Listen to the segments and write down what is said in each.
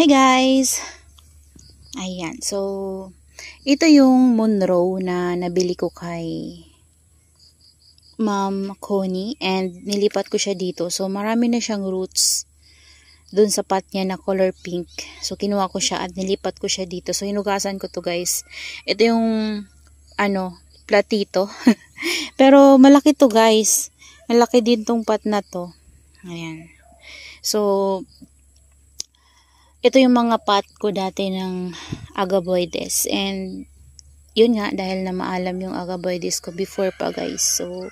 Hi guys! Ayan, so ito yung Monroe na nabili ko kay Ma'am Connie and nilipat ko siya dito. So marami na siyang roots dun sa pot niya na color pink. So kinuha ko siya at nilipat ko siya dito. So hinugasan ko to guys. Ito yung platito. Pero malaki to guys. Malaki din tong pot na to. Ayan. So ito yung mga pot ko dati ng agaboides. And yun nga, dahil na maalam yung agaboides ko before pa guys. So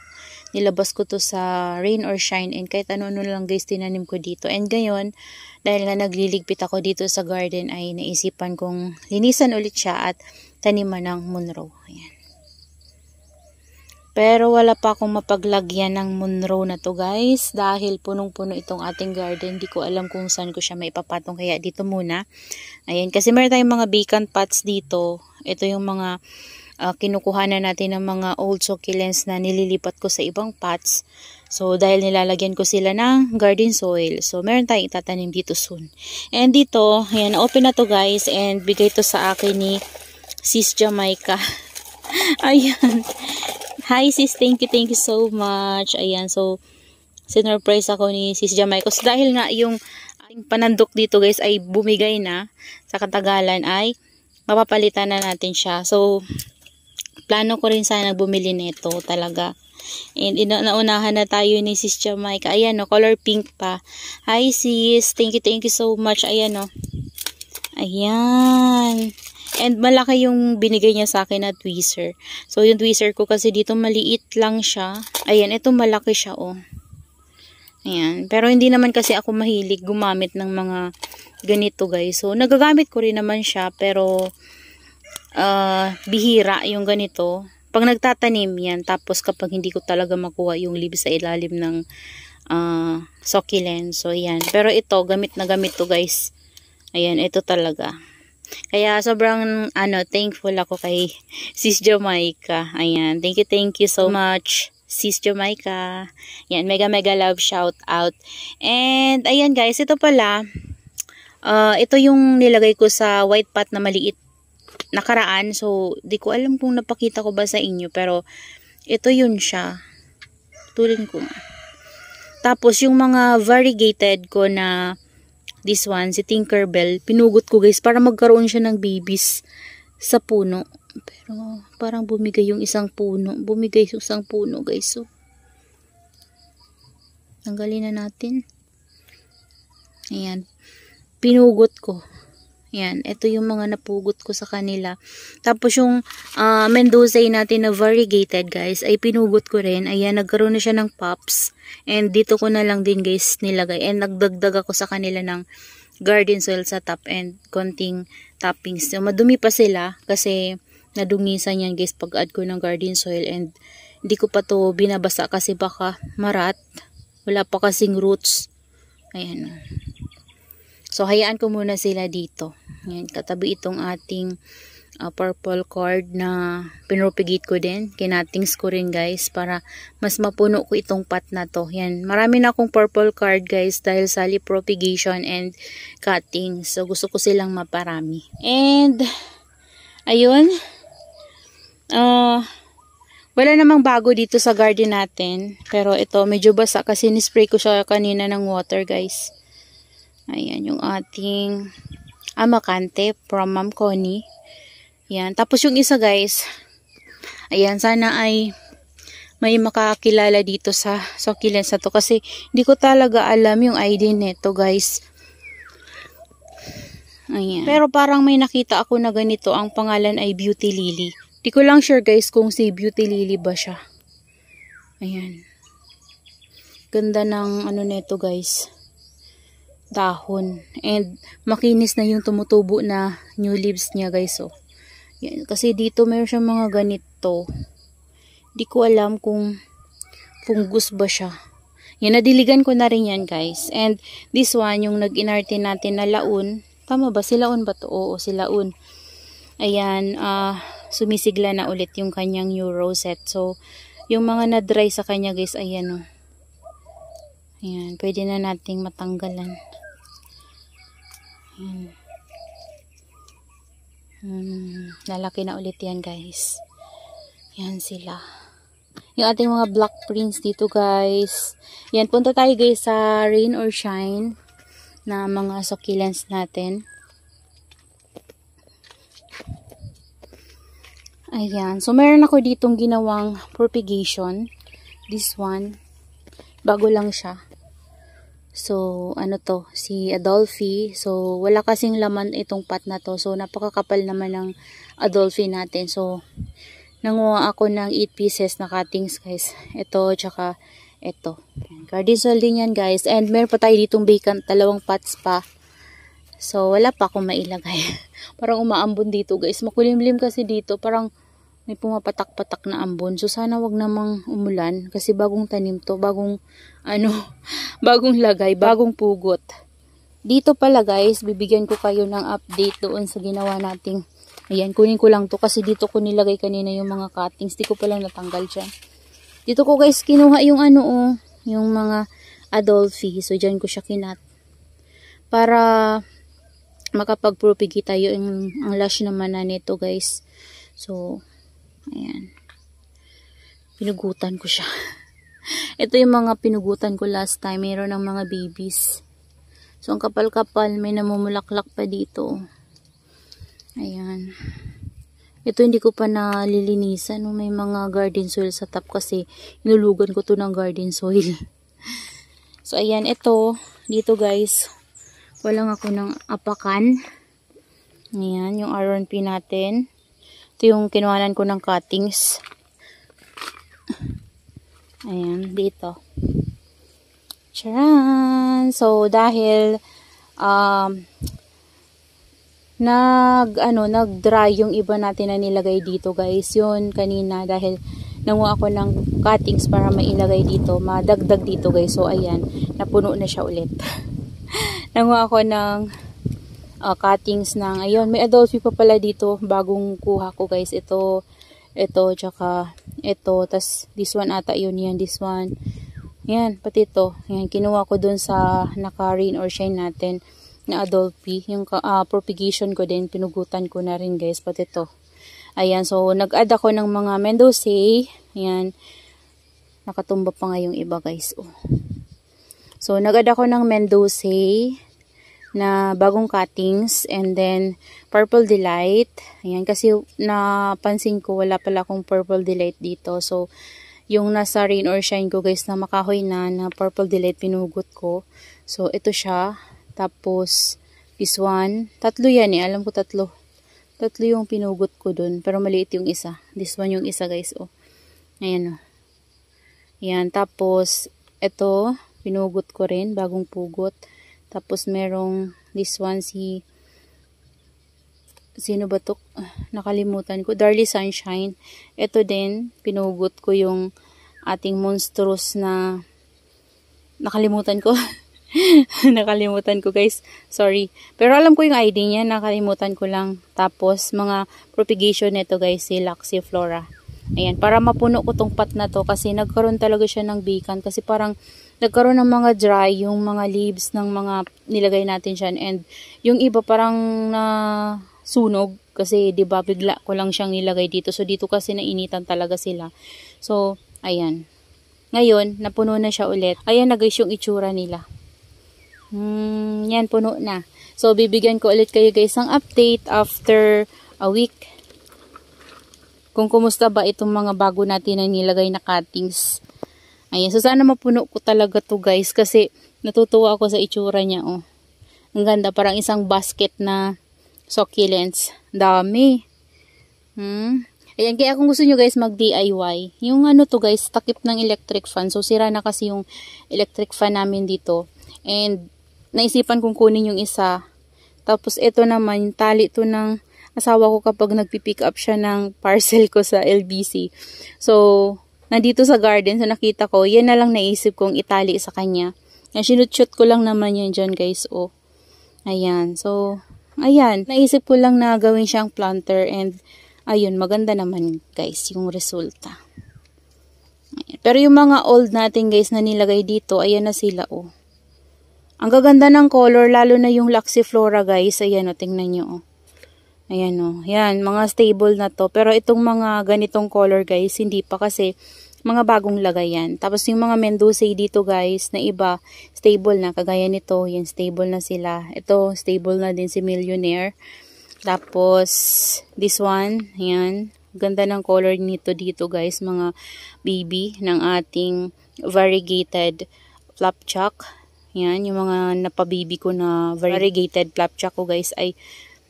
nilabas ko to sa rain or shine. And kahit ano-ano lang guys, tinanim ko dito. And ngayon, dahil nga nagliligpit ako dito sa garden, ay naisipan kong linisan ulit siya at taniman ng Monroe. Ayan. Pero wala pa akong mapaglagyan ng Monroe na to guys. Dahil punong-puno itong ating garden. Di ko alam kung saan ko siya maipapatong. Kaya dito muna. Ayan. Kasi meron tayong mga vacant pots dito. Ito yung mga kinukuha na natin ng mga old succulents na nililipat ko sa ibang pots. So dahil nilalagyan ko sila ng garden soil. So meron tayong itatanim dito soon. And dito, ayan, open na to guys. And bigay to sa akin ni Sis Jamaica. Ayan. Hi sis, thank you so much. Ayan, so sinurprise ako ni Sis Jamaica. So dahil nga yung ating panandok dito guys ay bumigay na, sa katagalan ay mapapalitan na natin siya. So plano ko rin sana bumili nito talaga. And naunahan na tayo ni Sis Jamaica. Ayan o, color pink pa. Hi sis, thank you so much. Ayan o. Ayan. And malaki yung binigay niya sa akin na tweezer. So yung tweezer ko kasi dito maliit lang siya. Ayan, ito malaki siya oh. Ayan. Pero hindi naman kasi ako mahilig gumamit ng mga ganito guys. So nagagamit ko rin naman siya pero bihira yung ganito. Pag nagtatanim yan, tapos kapag hindi ko talaga makuha yung leaves sa ilalim ng succulent. So ayan. Pero ito, gamit na gamit to guys. Ayan, ito talaga. Kaya sobrang thankful ako kay Sis Jamaica. Ayan, thank you so much Sis Jamaica. Ayan, mega love shout out. And ayan guys, ito pala ito yung nilagay ko sa white pot na maliit nakaraan. So di ko alam kung napakita ko ba sa inyo, pero ito yun siya. Tulin ko. Tapos yung mga variegated ko na this one, si Tinkerbell, pinugot ko guys para magkaroon siya ng babies sa puno. Pero parang bumigay yung isang puno. Bumigay yung isang puno guys. So, tanggalin na natin. Ayan. Pinugot ko. Ayan. Ito yung mga napugot ko sa kanila. Tapos yung Mendoza natin na variegated guys, ay pinugot ko rin. Ayan. Nagkaroon na siya ng pops. And dito ko na lang din guys nilagay. And nagdagdag ako sa kanila ng garden soil sa top and konting toppings. So madumi pa sila kasi nadungisan yan guys pag add ko ng garden soil. And hindi ko pa to binabasa kasi baka marat. Wala pa kasing roots. Ayan. So hayaan ko muna sila dito. Ayan, katabi itong ating purple cord na pinropagate ko din. Kinatings ko rin guys para mas mapuno ko itong pot na to. Yan. Marami na akong purple cord guys dahil sa leaf propagation and cutting. So gusto ko silang maparami. And ayun. Wala namang bago dito sa garden natin. Pero ito medyo basa kasi nispray ko siya kanina ng water guys. Ayan yung ating amakante from Ma'am Connie. Yan. Tapos yung isa guys, ayan, sana ay may makakilala dito sa succulents na to kasi hindi ko talaga alam yung ID nito guys. Ayan. Pero parang may nakita ako na ganito, ang pangalan ay Beauty Lily. Di ko lang sure guys kung si Beauty Lily ba siya. Ayan. Ganda ng nito guys. Dahon. And makinis na yung tumutubo na new leaves niya guys oh. Yan. Kasi dito mayroon siyang mga ganito. Di ko alam kung fungus ba siya. Yan, nadiligan ko na rin yan guys. And this one, yung nag-inarte natin na laun. Tama ba? Si laun ba to? Oo, si laun. Ayan, sumisigla na ulit yung kanyang new rosette. So, yung mga na-dry sa kanya guys, ayan o. Ayan, pwede na nating matanggalan. Ayan. Lalaki na ulit yan guys. Yan sila. Yung ating mga black prints dito guys. Yan, punta tayo guys sa rain or shine na mga succulents natin. Ayan. So, meron ako ditong ginawang propagation. This one. Bago lang siya. So, ano to? Si Adolphi. So, wala kasing laman itong pot na to. So, napakakapal naman ng Adolphi natin. So, nanguha ako ng 8 pieces na cuttings guys. Ito, tsaka ito. Cardinal din yan guys. And meron pa tayo ditong vacant. 2 pots pa. So, wala pa akong mailagay. Parang umaambon dito guys. Makulimlim kasi dito. Parang may pumapatak-patak na ambon. So, sana wag namang umulan. Kasi bagong tanim to. Bagong, bagong lagay. Bagong pugot. Dito pala guys, bibigyan ko kayo ng update doon sa ginawa nating. Ayan, kunin ko lang to. Kasi dito ko nilagay kanina yung mga cuttings. Di ko palang natanggal dyan. Dito ko guys, kinuha yung yung mga Adolphi. So, dyan ko siya kinat. Para makapag-propagate tayo ang lash naman na nito guys. So, ayan. Pinugutan ko siya. Ito yung mga pinugutan ko last time. Meron ng mga babies. So, ang kapal-kapal. May namumulaklak pa dito. Ayan. Ito hindi ko pa nalilinisan. May mga garden soil sa top kasi inulugan ko to ng garden soil. So, ayan. Ito. Dito guys. Walang ako ng apakan. Ayan. Yung RNP natin. Ito yung kinuhanan ko ng cuttings. Ayan, dito. Charan! So, dahil nag-dry yung iba natin na nilagay dito guys. Yun kanina dahil nanguha ako ng cuttings para mailagay dito. Madagdag dito guys. So, ayan. Napuno na siya ulit. Nanguha ako ng cuttings ng, ayun, may Adolphi pa pala dito, bagong kuha ko guys, ito, tsaka ito, tas this one ata yun, yan, this one, yan, pati ito, yan, kinuha ko dun sa naka-rain or shine natin, na Adolphi, yung propagation ko din, pinugutan ko na rin guys, pati ito, ayan, so, nag-add ako ng mga Mendoza, yan, nakatumba pa nga yung iba guys, oh. So, nag-add ako ng Mendoza, na bagong cuttings, and then Purple Delight. Ayan, kasi napansin ko wala pala akong Purple Delight dito. So, yung nasa rain or shine ko guys na makahoy na Purple Delight pinugot ko. So, ito siya. Tapos, this one. 3 yan eh. Alam ko 3. 3 yung pinugot ko dun. Pero maliit yung isa. This one yung isa guys. Oh. Ayan oh. Ayan. Tapos, ito. Pinugot ko rin. Bagong pugot. Tapos merong this one sino ba to? Nakalimutan ko. Darly Sunshine. Ito din, pinugot ko yung ating monstrous na nakalimutan ko. Nakalimutan ko guys. Sorry. Pero alam ko yung ID niya. Nakalimutan ko lang. Tapos mga propagation nito guys, si Laxiflora. Ayan. Para mapuno ko tong pot na to kasi nagkaroon talaga siya ng vacant. Kasi parang nagkaroon ng mga dry, yung mga leaves ng mga nilagay natin dyan. And yung iba parang sunog. Kasi diba bigla ko lang siyang nilagay dito. So dito kasi nainitan talaga sila. So ayan. Ngayon, napuno na siya ulit. Ayan na guys yung itsura nila. Yan, puno na. So bibigyan ko ulit kayo guys ng update after a week. Kung kumusta ba itong mga bago natin na nilagay na cuttings. Ayan, so sana mapuno ko talaga to guys kasi natutuwa ako sa itsura niya oh. Ang ganda, parang isang basket na succulents. Dami. Ayan, kaya kung gusto nyo guys mag-DIY, yung to guys, takip ng electric fan. So sira na kasi yung electric fan namin dito. And naisipan kong kunin yung isa. Tapos ito naman, yung tali to ng asawa ko kapag nagpipick up siya ng parcel ko sa LBC. So, nandito sa garden, so nakita ko, yan na lang naisip kong itali sa kanya. Yan, sinut-shoot ko lang naman yan dyan guys, oh. Ayan, so, ayan, naisip ko lang na gawin siyang planter and, ayun, maganda naman guys, yung resulta. Ayan. Pero yung mga old natin guys na nilagay dito, ayan na sila, oh. Ang gaganda ng color, lalo na yung Luxiflora guys. Ayan o, tingnan nyo o. Ayan o. Yan, mga stable na to. Pero itong mga ganitong color guys, hindi pa kasi mga bagong lagay yan. Tapos yung mga Mendoza dito guys, na iba, stable na. Kagaya nito, yan, stable na sila. Ito, stable na din si Millionaire. Tapos, this one, yan. Ganda ng color nito dito guys, mga baby ng ating variegated flapjack. Yan, yung mga napabibi ko na variegated flapjack ko guys ay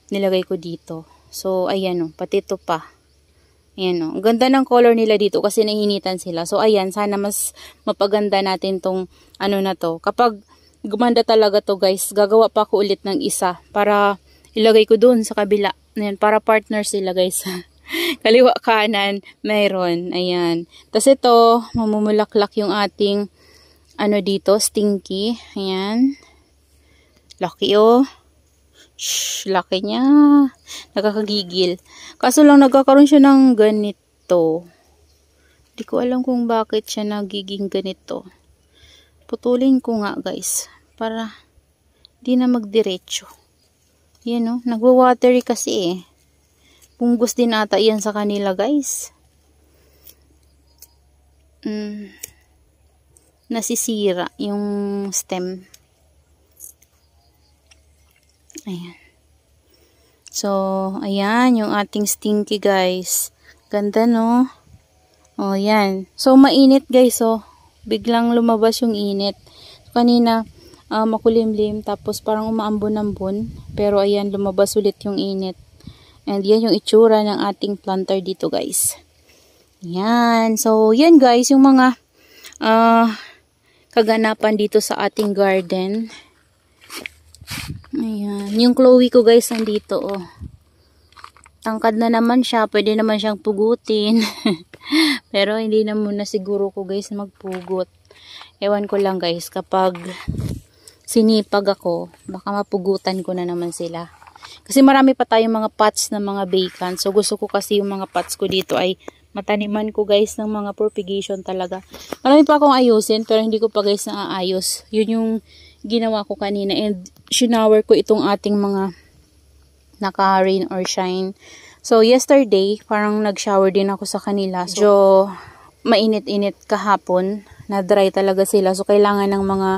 nilagay ko dito. So, ayan o, pati ito pa. Ayan o, ang ganda ng color nila dito kasi nainitan sila. So, ayan, sana mas mapaganda natin tong ano na to. Kapag gumanda talaga to guys, gagawa pa ako ulit ng isa para ilagay ko doon sa kabila. Ayan, para partner sila guys. Kaliwa kanan, mayroon. Ayan. Tapos ito, mamumulaklak yung ating ano dito, stinky. Ayan. Laki oh. Shhh, laki niya. Nakakagigil. Kaso lang nagkakaroon siya ng ganito. Hindi ko alam kung bakit siya nagiging ganito. Putulin ko nga guys. Para di na magdiretso. Yan o. Nagwa-watery kasi eh. Punggos din ata yan sa kanila guys. Nasisira yung stem. Ayan. So, ayan yung ating stinky guys. Ganda no? O, yan. So, mainit guys oh. Biglang lumabas yung init. So, kanina, makulimlim. Tapos parang umaambon-ambon. Pero ayan, lumabas ulit yung init. And yan yung itsura ng ating planter dito guys. Yan. So, yan guys, yung mga kaganapan dito sa ating garden. Ayan. Yung Chloe ko guys, nandito oh. Tangkad na naman siya. Pwede naman siyang pugutin. Pero hindi na muna siguro ko guys magpugot. Ewan ko lang guys, kapag sinipag ako, baka mapugutan ko na naman sila. Kasi marami pa tayong mga pots na mga vacant. So gusto ko kasi yung mga pots ko dito ay mataniman ko guys ng mga propagation talaga. Marami pa akong ayusin pero hindi ko pa guys naaayos. Yun yung ginawa ko kanina and shower ko itong ating mga naka-rain or shine. So yesterday parang nag-shower din ako sa kanila. So mainit-init kahapon. Na-dry talaga sila. So kailangan ng mga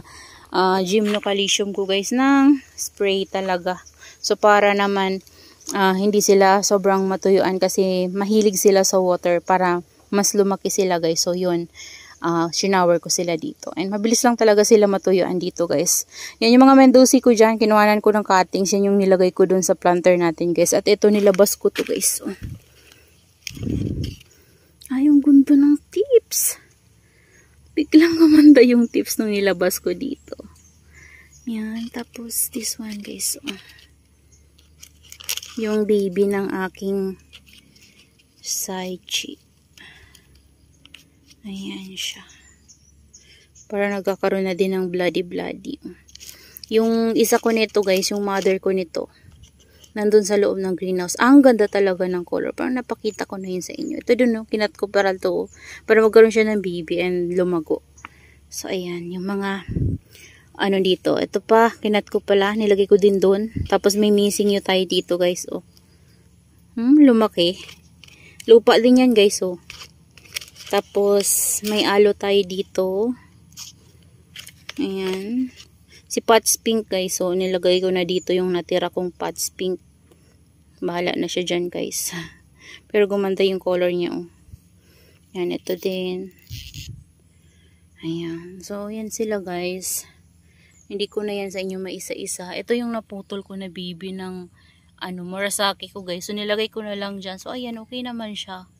gymnocalcium ko guys ng spray talaga. So para naman hindi sila sobrang matuyuan kasi mahilig sila sa water para mas lumaki sila guys. So yun, shower ko sila dito. And mabilis lang talaga sila matuyuan dito guys. Yan yung mga Mendoza ko dyan. Kinuhanan ko ng cuttings. Yan yung nilagay ko dun sa planter natin guys. At ito nilabas ko to guys. Oh. Ay, yung ganda ng tips. Biglang gumanda yung tips nung nilabas ko dito. Yan. Tapos this one guys. Oh. Yung baby ng aking side chick. Ayan siya. Para nagkakaroon na din ng bloody. Yung isa ko nito guys, yung mother ko nito, nandun sa loob ng greenhouse. Ang ganda talaga ng color. Parang napakita ko na yun sa inyo. Ito dun, no? Kinat ko para to. Para magkaroon siya ng baby and lumago. So, ayan. Yung mga ano dito. Ito pa, kinat ko pala. Nilagay ko din dun. Tapos may missing yung tayo dito guys. Oh. Lumaki. Lupa din yan guys. Oh. Tapos, may alo tayo dito. Ayan. Si Pots Pink guys. So, nilagay ko na dito yung natira kong Pots Pink. Bahala na siya dyan guys. Pero gumanda yung color niya. Oh. Ayan, ito din. Ayan. So, yan sila guys. Hindi ko na yan sa inyo maisa-isa. Ito yung naputol ko na baby ng Murasaki ko guys. So, nilagay ko na lang dyan. So, ayan, okay naman siya.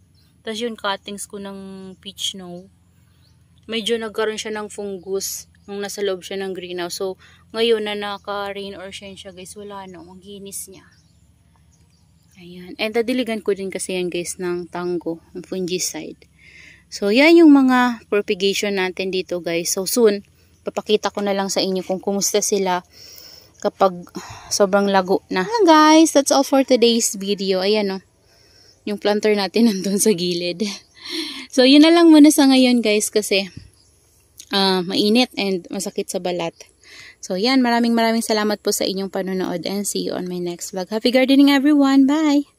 Tapos yung cuttings ko ng peach snow, medyo nagkaroon siya ng fungus nung nasa loob siya ng greenhouse. So, ngayon na naka-rain or shine siya guys, wala na. Ang ginis niya. Ayan. And dadiligan ko din kasi yan guys ng tango, ng fungicide. So, yan yung mga propagation natin dito guys. So, soon, papakita ko na lang sa inyo kung kumusta sila kapag sobrang lago na. Guys, that's all for today's video. Ayan o. Yung planter natin nandun sa gilid. So, yun na lang muna sa ngayon guys kasi mainit and masakit sa balat. So, yan. Maraming salamat po sa inyong panonood and see you on my next vlog. Happy gardening everyone! Bye!